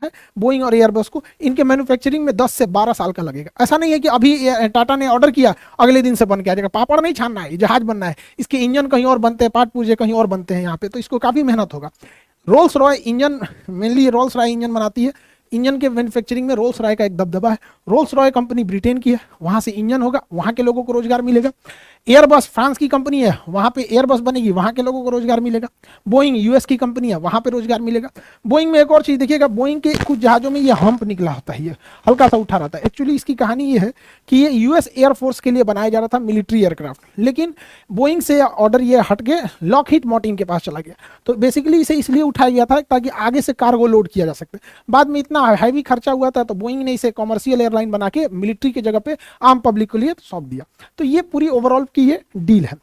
है बोइंग और एयरबस को, इनके मैन्युफैक्चरिंग में 10 से 12 साल का लगेगा। ऐसा नहीं है कि अभी टाटा ने ऑर्डर किया अगले दिन से बन के आ जाएगा। पापड़ नहीं छानना है, जहाज बनना है। इसके इंजन कहीं और बनते हैं, पार्ट पुर्जे कहीं और बनते हैं यहाँ पे, तो इसको काफ़ी मेहनत होगा। Rolls Royce engine, mainly Rolls Royce engine बनाती है। इंजन के मैन्युफैक्चरिंग में रोल्स रॉय का एक दबदबा है। रोल्स रॉय कंपनी ब्रिटेन की है, वहाँ से इंजन होगा, वहाँ के लोगों को रोजगार मिलेगा। एयरबस फ्रांस की कंपनी है, वहाँ पे एयरबस बनेगी, वहाँ के लोगों को रोजगार मिलेगा। बोइंग यूएस की कंपनी है, वहाँ पे रोजगार मिलेगा। बोइंग में एक और चीज़ देखिएगा, बोइंग के कुछ जहाज़ों में ये हम्प निकला होता है, ये हल्का सा उठा रहता है। एक्चुअली इसकी कहानी ये है कि ये यूएस एयरफोर्स के लिए बनाया जा रहा था, मिलिट्री एयरक्राफ्ट, लेकिन बोइंग से ऑर्डर ये हट के लॉकहीड मार्टिन के पास चला गया। तो बेसिकली इसे इसलिए उठाया गया था ताकि आगे से कार्गो लोड किया जा सके। बाद में इतना हैवी खर्चा हुआ था, तो बोइंग ने इसे कॉमर्शियल एयरलाइन बना के मिलिट्री की जगह पे आम पब्लिक के लिए सौंप दिया। तो ये पूरी ओवरऑल की ये डील है।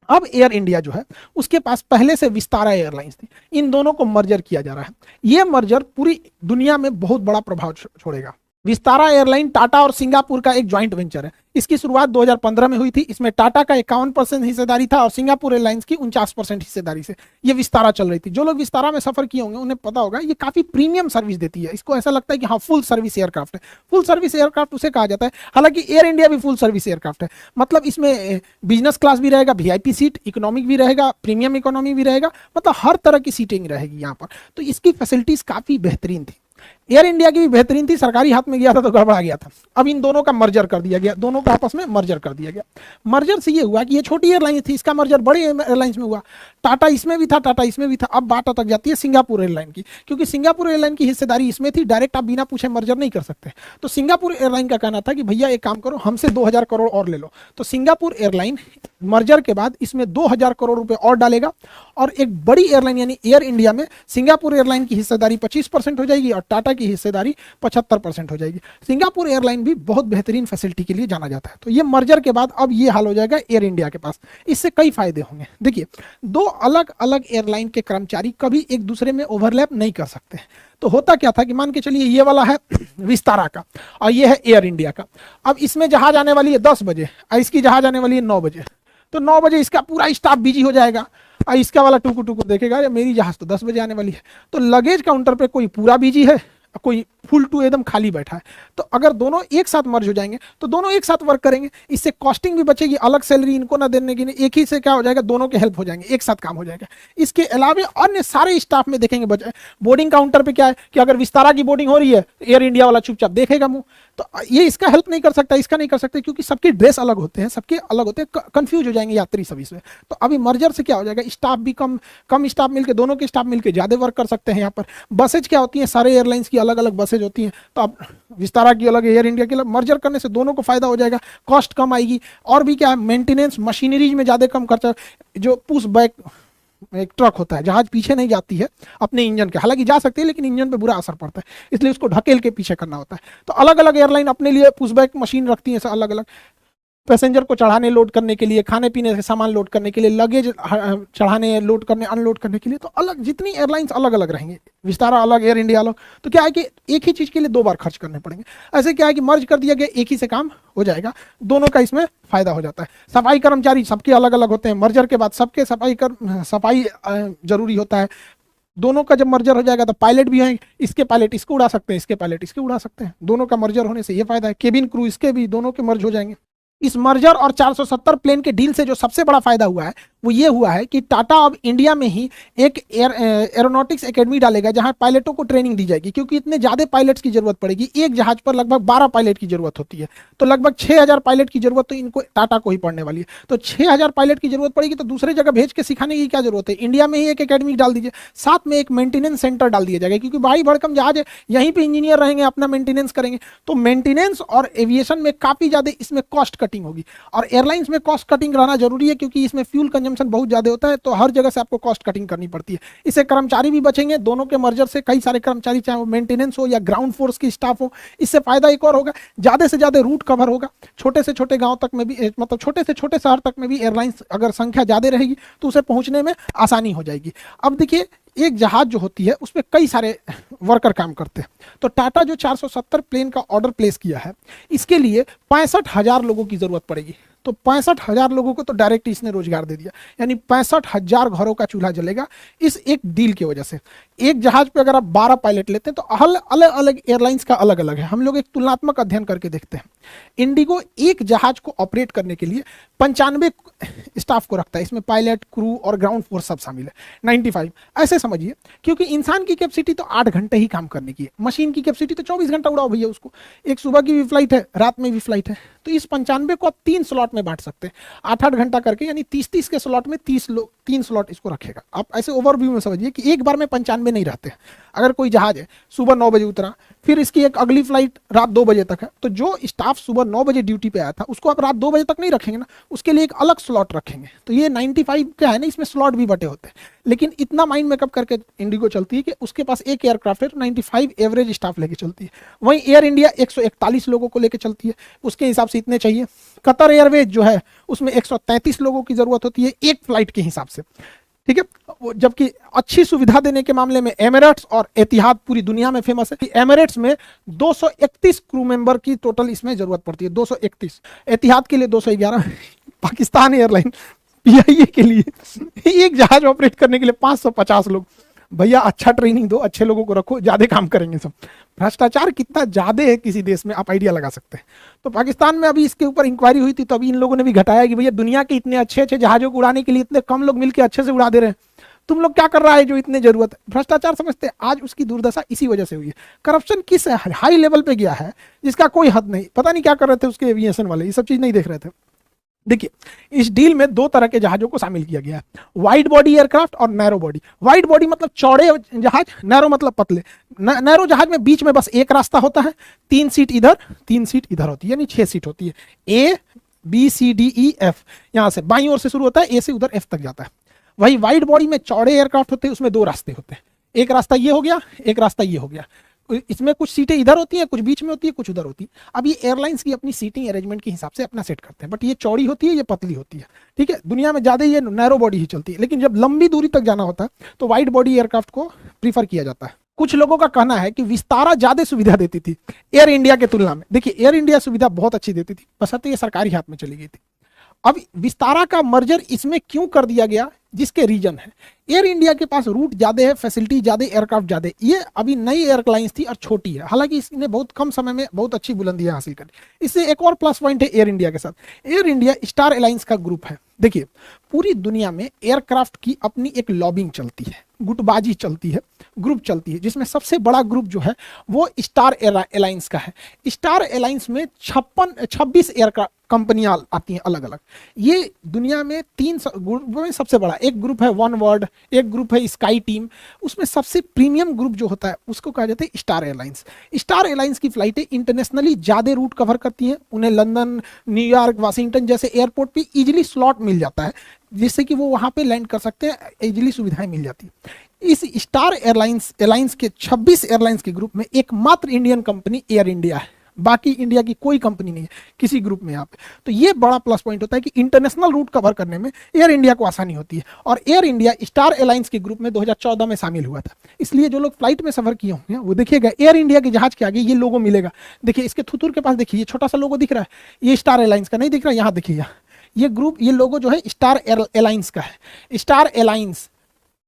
अब एयर इंडिया जो है उसके पास पहले से विस्तारा एयरलाइंस थी, इन दोनों को मर्जर किया जा रहा है। ये मर्जर पूरी दुनिया में बहुत बड़ा प्रभाव छोड़ेगा। विस्तारा एयरलाइन टाटा और सिंगापुर का एक ज्वाइंट वेंचर है। इसकी शुरुआत 2015 में हुई थी। इसमें टाटा का 51% हिस्सेदारी था और सिंगापुर एयरलाइंस की 49% हिस्सेदारी से ये विस्तारा चल रही थी। जो लोग विस्तारा में सफर किए होंगे उन्हें पता होगा ये काफी प्रीमियम सर्विस देती है। इसको ऐसा लगता है कि हाँ फुल सर्विस एयरक्राफ्ट है। फुल सर्विस एयरक्राफ्ट उसे कहा जाता है। हालांकि एयर इंडिया भी फुल सर्विस एयरक्राफ्ट है, मतलब इसमें बिजनेस क्लास भी रहेगा, वीआईपी सीट, इकोनॉमिक भी रहेगा, प्रीमियम इकोनॉमी भी रहेगा, मतलब हर तरह की सीटिंग रहेगी यहाँ पर। तो इसकी फैसिलिटीज काफी बेहतरीन थी। एयर इंडिया की भी बेहतरीन थी, सरकारी हाथ में गया था तो गड़बड़ा गया था। अब इन दोनों का मर्जर कर दिया गया, दोनों का आपस में मर्जर कर दिया गया। मर्जर से ये हुआ कि ये छोटी एयरलाइन थी, इसका मर्जर बड़ी एयरलाइंस में हुआ। टाटा इसमें भी था, टाटा इसमें भी था। अब बात अटक जाती है सिंगापुर एयरलाइन की, क्योंकि सिंगापुर एयरलाइन की हिस्सेदारी इसमें थी। डायरेक्ट आप बिना पूछे मर्जर नहीं कर सकते। तो सिंगापुर एयरलाइन का कहना था कि भैया एक काम करो, हमसे 2000 करोड़ और ले लो। तो सिंगापुर एयरलाइन मर्जर के बाद इसमें 2000 करोड़ रुपए और डालेगा और एक बड़ी एयरलाइन यानी एयर इंडिया में सिंगापुर एयरलाइन की हिस्सेदारी 25% हो जाएगी और टाटा की हिस्सेदारी 75% हो जाएगी। सिंगापुर एयरलाइन भी बहुत बेहतरीन फैसिलिटी के लिए जाना जाता है। तो ये मर्जर के बाद अब ये हाल हो जाएगा एयर इंडिया के पास। इससे कई फायदे होंगे। देखिए, दो अलग अलग एयरलाइन के कर्मचारी कभी एक दूसरे में ओवरलैप नहीं कर सकते। तो होता क्या था कि मान के चलिए ये वाला है विस्तारा का और ये है एयर इंडिया का। अब इसमें जहाज आने वाली है 10 बजे और इसकी जहाज आने वाली है 9 बजे। तो 9 बजे इसका पूरा स्टाफ बिजी हो जाएगा और इसका वाला टुकु टुकु देखेगा मेरी जहाज तो 10 बजे आने वाली है। तो लगेज काउंटर पे कोई पूरा बिजी है, कोई फुल टू एकदम खाली बैठा है। तो अगर दोनों एक साथ मर्ज हो जाएंगे तो दोनों एक साथ वर्क करेंगे, इससे कॉस्टिंग भी बचेगी, अलग सैलरी इनको ना देने की नहीं, एक ही से क्या हो जाएगा, दोनों के हेल्प हो जाएंगे, एक साथ काम हो जाएगा। इसके अलावा अन्य सारे स्टाफ में देखेंगे बचे। बोर्डिंग काउंटर पे क्या है कि अगर विस्तारा की बोर्डिंग हो रही है एयर इंडिया वाला चुपचाप देखेगा मुंह। तो ये इसका हेल्प नहीं कर सकता, इसका नहीं कर सकते, क्योंकि सबके ड्रेस अलग होते हैं, सबके अलग होते हैं, कंफ्यूज हो जाएंगे यात्री सब इसमें। तो अभी मर्जर से क्या हो जाएगा, स्टाफ भी कम स्टाफ मिलकर, दोनों के स्टाफ मिलकर ज्यादा वर्क कर सकते हैं। यहाँ पर बसेज क्या होती हैं, सारे एयरलाइंस की अलग अलग बसेज होती हैं। तो अब विस्तारा की अलग, एयर इंडिया की अलग, मर्जर करने से दोनों को फायदा हो जाएगा, कॉस्ट कम आएगी। और भी क्या है, मेंटेनेंस मशीनरीज में ज्यादा कम खर्चा। जो पुश बैक एक ट्रक होता है, जहाज पीछे नहीं जाती है अपने इंजन के, हालांकि जा सकती है लेकिन इंजन पे बुरा असर पड़ता है, इसलिए उसको ढकेल के पीछे करना होता है। तो अलग अलग एयरलाइन अपने लिए पुशबैक मशीन रखती है, अलग अलग पैसेंजर को चढ़ाने लोड करने के लिए, खाने पीने से सामान लोड करने के लिए, लगेज चढ़ाने लोड करने अनलोड करने के लिए। तो अलग जितनी एयरलाइंस अलग अलग रहेंगे, विस्तारा अलग, एयर इंडिया अलग। तो क्या है कि एक ही चीज के लिए 2 बार खर्च करने पड़ेंगे। ऐसे क्या है कि मर्ज कर दिया गया, एक ही से काम हो जाएगा, दोनों का इसमें फायदा हो जाता है। सफाई कर्मचारी सबके अलग अलग होते हैं, मर्जर के बाद सबके सफाई जरूरी होता है। दोनों का जब मर्जर हो जाएगा तो पायलट भी हैं, इसके पायलट इसको उड़ा सकते हैं, इसके पायलट इसके उड़ा सकते हैं। दोनों का मर्जर होने से ये फायदा है। केबिन क्रू इसके भी, दोनों के मर्ज हो जाएंगे। इस मर्जर और 470 प्लेन के डील से जो सबसे बड़ा फायदा हुआ है वो ये हुआ है कि टाटा अब इंडिया में ही एक एरोनॉटिक्स एकेडमी डालेगा, जहां पायलटों को ट्रेनिंग दी जाएगी, क्योंकि इतने ज्यादा पायलट्स की जरूरत पड़ेगी। एक जहाज पर लगभग 12 पायलट की जरूरत होती है, तो लगभग 6000 पायलट की जरूरत तो इनको टाटा को ही पड़ने वाली है। तो 6000 पायलट की जरूरत पड़ेगी, तो दूसरे जगह भेज के सिखाने की क्या जरूरत है, इंडिया में ही एक एकेडमी डाल दीजिए, साथ में एक मेंटेनेंस सेंटर डाल दिया जाएगा, क्योंकि भारी भड़कम जहाज है, यहीं पे इंजीनियर रहेंगे, अपना मेंटेनेंस करेंगे। तो मेंटेनेंस और एविएशन में काफी ज्यादा इसमें कॉस्ट कटिंग होगी, और एयरलाइंस में कॉस्ट कटिंग रहना जरूरी है, क्योंकि इसमें फ्यूल कंजम्पशन बहुत ज्यादा होता है, तो हर जगह से आपको कॉस्ट कटिंग करनी पड़ती है। इससे कर्मचारी भी बचेंगे, दोनों के मर्जर से कई सारे कर्मचारी, चाहे वो मेंटेनेंस हो या ग्राउंड फोर्स की स्टाफ हो। इससे फायदा एक और होगा, ज्यादा से ज्यादा रूट कवर होगा, छोटे से छोटे गांव तक में भी, मतलब छोटे से छोटे शहर तक में भी एयरलाइंस अगर संख्या ज्यादा रहेगी तो उसे पहुंचने में आसानी हो जाएगी। अब देखिए, एक जहाज जो होती है उसमें कई सारे वर्कर काम करते हैं। तो टाटा जो 470 प्लेन का ऑर्डर प्लेस किया है, इसके लिए 65,000 लोगों की जरूरत पड़ेगी। तो 65,000 लोगों को तो डायरेक्ट इसने रोजगार दे दिया, यानी 65,000 घरों का चूल्हा जलेगा इस एक डील की वजह से। एक जहाज पे अगर आप 12 पायलट लेते हैं तो अलग अलग एयरलाइंस का अलग अलग है। हम लोग एक तुलनात्मक अध्ययन करके देखते हैं। इंडिगो एक जहाज को ऑपरेट करने के लिए 95 स्टाफ को रखता है, इसमें पायलट, क्रू और ग्राउंड फोर्स सब शामिल है। 95 ऐसे समझिए, क्योंकि इंसान की कैपेसिटी तो 8 घंटे ही काम करने की है, मशीन की कैपेसिटी तो 24 घंटा उड़ाओ भैया उसको। एक सुबह की भी फ्लाइट है, रात में भी फ्लाइट है, तो इस 95 को आप 3 स्लॉट में बांट सकते हैं, 8-8 घंटा करके, यानी 30-30 के स्लॉट में 3 स्लॉट इसको रखेगा। आप ऐसे ओवरव्यू में समझिए कि एक बार में 95 नहीं रहते हैं। अगर कोई जहाज है सुबह 9 बजे उतरा, फिर इसकी एक अगली फ्लाइट रात 2 बजे तक है, तो जो स्टाफ सुबह 9 बजे ड्यूटी पे आया था उसको आप रात 2 बजे तक नहीं रखेंगे ना, उसके लिए एक अलग स्लॉट रखेंगे। तो ये 95 क्या है ना, इसमें स्लॉट भी बटे होते हैं। लेकिन इतना माइंड मेकअप करके इंडिगो चलती है कि उसके पास एक एयरक्राफ्ट है तो 95 एवरेज स्टाफ लेके चलती है। वहीं एयर इंडिया 141 लोगों को लेकर चलती है, उसके हिसाब से इतने चाहिए। कतर एयरवेज जो है उसमें 133 लोगों की जरूरत होती है एक फ्लाइट के हिसाब से, ठीक है। जबकि अच्छी सुविधा देने के मामले में एमिरेट्स और एतिहाद पूरी दुनिया में फेमस है। एमिरेट्स में 231 क्रू मेंबर की टोटल इसमें जरूरत पड़ती है, 231। एतिहाद के लिए 211। पाकिस्तान एयरलाइन पीआईए के लिए एक जहाज ऑपरेट करने के लिए 550 लोग। भैया अच्छा ट्रेनिंग दो, अच्छे लोगों को रखो, ज्यादा काम करेंगे सब। भ्रष्टाचार कितना ज्यादा है किसी देश में, आप आइडिया लगा सकते हैं। तो पाकिस्तान में अभी इसके ऊपर इंक्वायरी हुई थी, तो अभी इन लोगों ने भी घटाया कि भैया दुनिया के इतने अच्छे अच्छे जहाजों को उड़ाने के लिए इतने कम लोग मिलकर अच्छे से उड़ा दे रहे हैं, तुम लोग क्या कर रहा है जो इतने जरूरत है। भ्रष्टाचार समझते हैं, आज उसकी दुर्दशा इसी वजह से हुई है। करप्शन किस हाई लेवल पे गया है जिसका कोई हद नहीं। पता नहीं क्या कर रहे थे उसके एविएशन वाले, ये सब चीज नहीं देख रहे थे। देखिए, इस डील में 2 तरह के जहाजों को शामिल किया गया है, वाइड बॉडी एयरक्राफ्ट और नैरो बॉडी। वाइड बॉडी मतलब चौड़े जहाज, नैरो मतलब पतले। नैरो जहाज में बीच में बस एक रास्ता होता है, 3 सीट इधर 3 सीट इधर होती है, यानी 6 सीट होती है। A B C D E F, यहां से बाईं ओर से शुरू होता है, ए से उधर एफ तक जाता है। वही वाइड बॉडी में चौड़े एयरक्राफ्ट होते हैं, उसमें 2 रास्ते होते हैं, एक रास्ता ये हो गया, एक रास्ता ये हो गया। इसमें कुछ सीटें इधर होती हैं, कुछ बीच में होती है, कुछ उधर होती है। अब ये एयरलाइंस की अपनी सीटिंग अरेंजमेंट के हिसाब से अपना सेट करते हैं, बट ये चौड़ी होती है, ये पतली होती है, ठीक है। दुनिया में ज्यादा ये नैरो बॉडी ही चलती है, लेकिन जब लंबी दूरी तक जाना होता है तो वाइड बॉडी एयरक्राफ्ट को प्रीफर किया जाता है। कुछ लोगों का कहना है कि विस्तारा ज्यादा सुविधा देती थी एयर इंडिया के तुलना में। देखिए, एयर इंडिया सुविधा बहुत अच्छी देती थी, बशर्ते ये सरकारी हाथ में चली गई थी। अब विस्तारा का मर्जर इसमें क्यों कर दिया गया, जिसके रीजन है, एयर इंडिया के पास रूट ज्यादा है, फैसिलिटी ज्यादा, एयरक्राफ्ट ज्यादा। ये अभी नई एयरलाइंस थी और छोटी है, हालांकि इसने बहुत कम समय में बहुत अच्छी बुलंदियां हासिल करी। इससे एक और प्लस पॉइंट है एयर इंडिया के साथ, एयर इंडिया स्टार एलायंस का ग्रुप है। देखिए, पूरी दुनिया में एयरक्राफ्ट की अपनी एक लॉबिंग चलती है, गुटबाजी चलती है, ग्रुप चलती है, जिसमें सबसे बड़ा ग्रुप जो है वो स्टार एलायंस का है। स्टार एलायंस में 26 एयरक्राफ्ट कंपनियां आती हैं अलग अलग। ये दुनिया में 3 ग्रुप में सबसे बड़ा एक ग्रुप है वन वर्ल्ड, एक ग्रुप है स्काई टीम, उसमें सबसे प्रीमियम ग्रुप जो होता है उसको कहा जाता है स्टार एलायंस। स्टार एलायंस की फ्लाइटें इंटरनेशनली ज्यादा रूट कवर करती हैं, उन्हें लंदन, न्यूयॉर्क, वाशिंगटन जैसे एयरपोर्ट पे इजीली स्लॉट मिल जाता है, जिससे कि वो वहां पे लैंड कर सकते हैं, इजीली सुविधाएं मिल जाती है। इस स्टार एयरलाइंस के 26 एयरलाइंस के ग्रुप में एकमात्र इंडियन कंपनी एयर इंडिया है, बाकी इंडिया की कोई कंपनी नहीं है किसी ग्रुप में यहाँ पे। तो ये बड़ा प्लस पॉइंट होता है कि इंटरनेशनल रूट कवर करने में एयर इंडिया को आसानी होती है। और एयर इंडिया स्टार एलायंस के ग्रुप में 2014 में शामिल हुआ था, इसलिए जो लोग फ्लाइट में सफर किए होंगे वो देखिएगा एयर इंडिया के जहाज के आगे ये लोगो मिलेगा। देखिए, इसके थुथुर के पास देखिए, ये छोटा सा लोगो दिख रहा है, ये स्टार एलायंस का नहीं दिख रहा है, यहाँ देखिए ये ग्रुप, ये लोगो जो है स्टार एलायंस का है। स्टार एलायंस,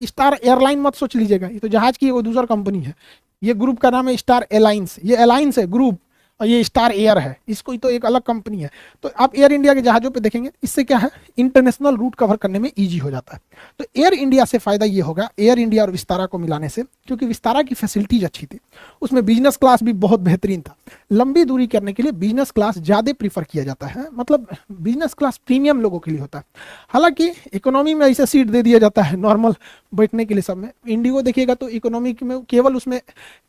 स्टार एयरलाइन मत सोच लीजिएगा, ये तो जहाज की वो दूसरा कंपनी है। ये ग्रुप का नाम है स्टार एलायंस, ये एलायंस है ग्रुप, और ये स्टार एयर है, इसको तो एक अलग कंपनी है। तो आप एयर इंडिया के जहाजों पे देखेंगे, इससे क्या है, इंटरनेशनल रूट कवर करने में इजी हो जाता है। तो एयर इंडिया से फायदा ये होगा, एयर इंडिया और विस्तारा को मिलाने से, क्योंकि विस्तारा की फैसिलिटीज अच्छी थी, उसमें बिजनेस क्लास भी बहुत बेहतरीन था। लंबी दूरी करने के लिए बिजनेस क्लास ज्यादा प्रीफर किया जाता है, मतलब बिजनेस क्लास प्रीमियम लोगों के लिए होता है। हालांकि इकोनॉमी में ऐसे सीट दे दिया जाता है नॉर्मल बैठने के लिए सब में। इंडिगो देखिएगा तो इकोनॉमी में केवल उसमें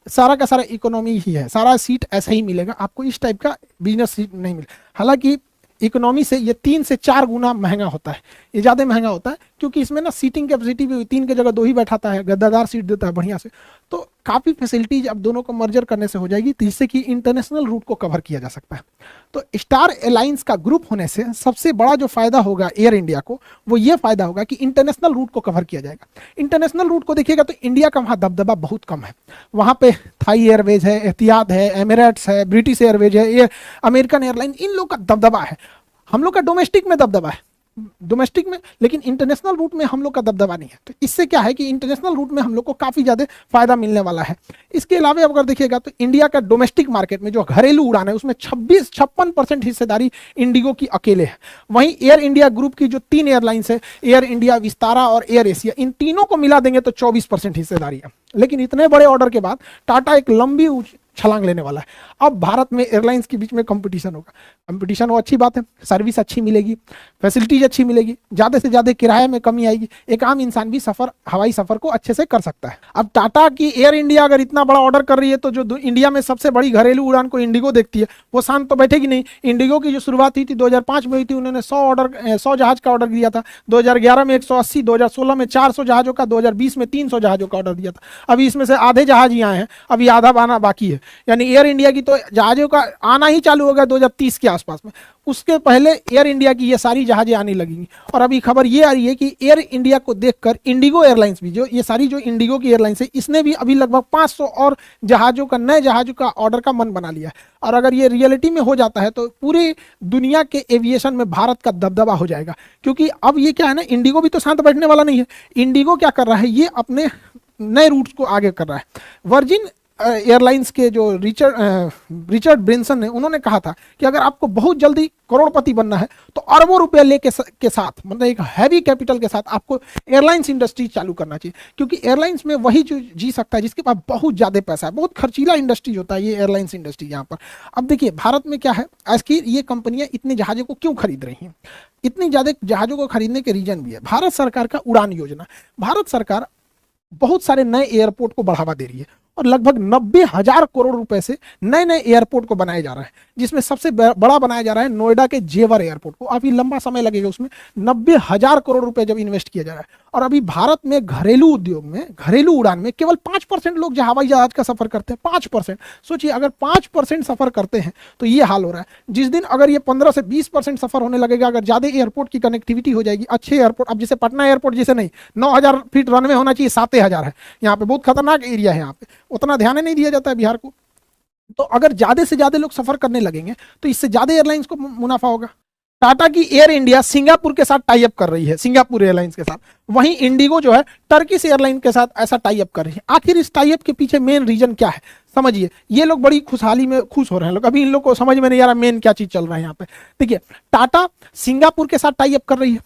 सारा का सारा इकोनॉमी ही है, सारा सीट ऐसा ही मिलेगा आपको, इस टाइप का बिजनेस सीट नहीं मिले। हालांकि इकोनॉमी से ये 3 से 4 गुना महंगा होता है, ये ज़्यादा महंगा होता है, क्योंकि इसमें ना सीटिंग कैपेसिटी भी 3 की जगह 2 ही बैठाता है, गद्दादार सीट देता है बढ़िया से। तो काफ़ी फैसिलिटीज अब दोनों को मर्जर करने से हो जाएगी, जिससे कि इंटरनेशनल रूट को कवर किया जा सकता है। तो स्टार एलायंस का ग्रुप होने से सबसे बड़ा जो फायदा होगा एयर इंडिया को, वो ये फायदा होगा कि इंटरनेशनल रूट को कवर किया जाएगा। इंटरनेशनल रूट को देखिएगा तो इंडिया का वहाँ दबदबा बहुत कम है। वहाँ पे थाई एयरवेज है, एतिहाद है, एमिरेट्स है, ब्रिटिश एयरवेज है, ये अमेरिकन एयरलाइन, इन लोग का दबदबा है। हम लोग का डोमेस्टिक में दबदबा है, डोमेस्टिक में, लेकिन इंटरनेशनल रूट में हम लोग का दबदबा नहीं है। तो इससे क्या है कि इंटरनेशनल रूट में हम लोग को काफी ज्यादा फायदा मिलने वाला है। इसके अलावा अगर देखिएगा तो इंडिया का डोमेस्टिक मार्केट में जो घरेलू उड़ान है उसमें 56% हिस्सेदारी इंडिगो की अकेले है। वहीं एयर इंडिया ग्रुप की जो 3 एयरलाइंस है, एयर इंडिया, विस्तारा और एयर एशिया, इन तीनों को मिला देंगे तो 24% हिस्सेदारी है। लेकिन इतने बड़े ऑर्डर के बाद टाटा एक लंबी छलांग लेने वाला है। अब भारत में एयरलाइंस के बीच में कंपटीशन होगा। कंपटीशन हो, अच्छी बात है, सर्विस अच्छी मिलेगी, फैसिलिटीज अच्छी मिलेगी, ज्यादा से ज्यादा किराए में कमी आएगी, एक आम इंसान भी सफर, हवाई सफर को अच्छे से कर सकता है। अब टाटा की एयर इंडिया अगर इतना बड़ा ऑर्डर कर रही है तो जो इंडिया में सबसे बड़ी घरेलू उड़ान को इंडिगो देखती है वो शांत तो बैठेगी नहीं। इंडिगो की जो शुरुआत हुई थी 2005 में हुई थी, उन्होंने 100 जहाज का ऑर्डर दिया था, 2011 में 180, 2016 में 400 जहाजों का, 2020 में 300 जहाजों का ऑर्डर दिया था। अभी इसमें से आधे जहाज ही आए हैं, अभी आधा आना बाकी है। यानी एयर इंडिया की तो जहाजों का आना ही चालू होगा 2030 के आसपास में, उसके पहले एयर इंडिया की ये सारी जहाजें आने लगेंगी। और अभी खबर ये आ रही है कि एयर इंडिया को देखकर इंडिगो एयरलाइंस भी, जो ये सारी जो इंडिगो की एयरलाइंस है, इसने भी अभी लगभग 500 और जहाजों का, नए जहाजों का ऑर्डर का मन बना लिया है। और अगर ये रियलिटी में हो जाता है तो पूरी दुनिया के एविएशन में भारत का दबदबा हो जाएगा। क्योंकि अब ये क्या है ना, इंडिगो भी तो शांत बैठने वाला नहीं है। इंडिगो क्या कर रहा है, ये अपने नए रूट्स को आगे कर रहा है। वर्जिन एयरलाइंस के जो रिचर्ड ब्रेंसन ने, उन्होंने कहा था कि अगर आपको बहुत जल्दी करोड़पति बनना है तो अरबों रुपए लेके के साथ, मतलब एक हैवी कैपिटल के साथ आपको एयरलाइंस इंडस्ट्री चालू करना चाहिए। क्योंकि एयरलाइंस में वही जो जी सकता है जिसके पास बहुत ज्यादा पैसा है। बहुत खर्चीला इंडस्ट्री होता है ये एयरलाइंस इंडस्ट्री यहाँ पर। अब देखिए भारत में क्या है, आज की ये कंपनियां इतने जहाजों को क्यों खरीद रही हैं? इतनी ज्यादा जहाजों को खरीदने के रीजन भी है भारत सरकार का उड़ान योजना। भारत सरकार बहुत सारे नए एयरपोर्ट को बढ़ावा दे रही है और लगभग 90,000 करोड़ रुपए से नए नए एयरपोर्ट को बनाया जा रहा है, जिसमें सबसे बड़ा बनाया जा रहा है नोएडा के जेवर एयरपोर्ट को। अभी लंबा समय लगेगा उसमें, 90,000 करोड़ रुपए जब इन्वेस्ट किया जा रहा है। और अभी भारत में घरेलू उद्योग में, घरेलू उड़ान में केवल 5% लोग जो हवाई जहाज का सफर करते हैं, 5%। सोचिए अगर 5% सफर करते हैं तो ये हाल हो रहा है। जिस दिन अगर ये 15 से 20% सफर होने लगेगा, अगर ज्यादा एयरपोर्ट की कनेक्टिविटी हो जाएगी, अच्छे एयरपोर्ट, अब जैसे पटना एयरपोर्ट जैसे नहीं, 9,000 फीट रनवे होना चाहिए, 7,000 है यहाँ पे, बहुत खतरनाक एरिया है यहाँ पे, उतना ध्यान नहीं दिया जाता है बिहार को। तो अगर ज्यादा से ज्यादा लोग सफर करने लगेंगे तो इससे ज्यादा एयरलाइंस को मुनाफा होगा। टाटा की एयर इंडिया सिंगापुर के साथ टाई अप कर रही है, सिंगापुर एयरलाइंस के साथ। वहीं इंडिगो जो है टर्किश एयरलाइन के साथ ऐसा टाई अप कर रही है। आखिर इस टाई अप के पीछे मेन रीजन क्या है समझिए। ये लोग बड़ी खुशहाली में खुश हो रहे हैं लोग, अभी इन लोग को समझ में नहीं आ रहा मेन क्या चीज चल रहा है यहाँ पे। देखिए टाटा सिंगापुर के साथ टाई अप कर रही है,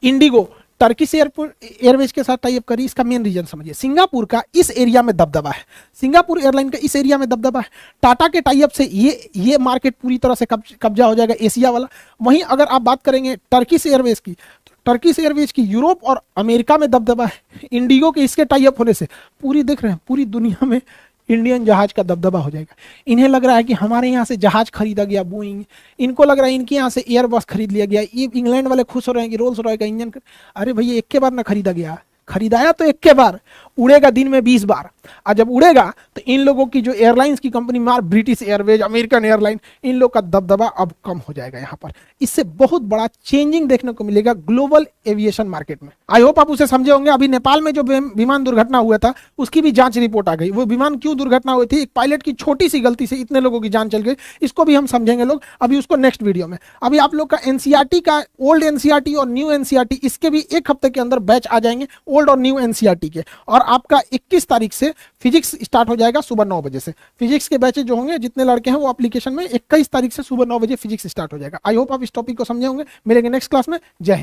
इंडिगो टर्किश एयरवेज के साथ टाई अप करी। इसका मेन रीजन समझिए, सिंगापुर का इस एरिया में दबदबा है, सिंगापुर एयरलाइन का इस एरिया में दबदबा है। टाटा के टाई अप से ये मार्केट पूरी तरह से कब्जा हो जाएगा, एशिया वाला। वहीं अगर आप बात करेंगे टर्किश एयरवेज की, तो टर्किश एयरवेज की यूरोप और अमेरिका में दबदबा है। इंडिगो के इसके टाई अप होने से पूरी, देख रहे हैं, पूरी दुनिया में इंडियन जहाज का दबदबा हो जाएगा। इन्हें लग रहा है कि हमारे यहाँ से जहाज खरीदा गया बोइंग, इनको लग रहा है इनके यहाँ से एयरबस खरीद लिया गया। ये इंग्लैंड वाले खुश हो रहे हैं कि रोल्स रॉय का इंजन अरे भैया एक के बार ना खरीदा गया, खरीदाया तो एक के बार, उड़ेगा दिन में 20 बार। और जब उड़ेगा तो इन लोगों की जो एयरलाइंस की कंपनी मार, ब्रिटिश एयरवेज, अमेरिकन एयरलाइन, इन लोग का दबदबा अब कम हो जाएगा यहाँ पर। इससे बहुत बड़ा चेंजिंग देखने को मिलेगा ग्लोबल एविएशन मार्केट में। आई होप आप उसे समझे होंगे। अभी नेपाल में जो विमान दुर्घटना हुआ था उसकी भी जांच रिपोर्ट आ गई। वो विमान क्यों दुर्घटना हुई थी, एक पायलट की छोटी सी गलती से इतने लोगों की जान चल गई, इसको भी हम समझेंगे लोग, अभी उसको नेक्स्ट वीडियो में। अभी आप लोग का एनसीईआरटी का, ओल्ड एनसीईआरटी और न्यू एनसीईआरटी, इसके भी एक हफ्ते के अंदर बैच आ जाएंगे, ओल्ड और न्यू एनसीईआरटी के। और आपका 21 तारीख से फिजिक्स स्टार्ट हो जाएगा सुबह 9 बजे से। फिजिक्स के बैचेज जो होंगे, जितने लड़के हैं वो एप्लीकेशन में 21 तारीख से सुबह 9 बजे फिजिक्स स्टार्ट हो जाएगा। आई होप आप इस टॉपिक को समझे होंगे। मिलेंगे नेक्स्ट क्लास में। जय हिंद।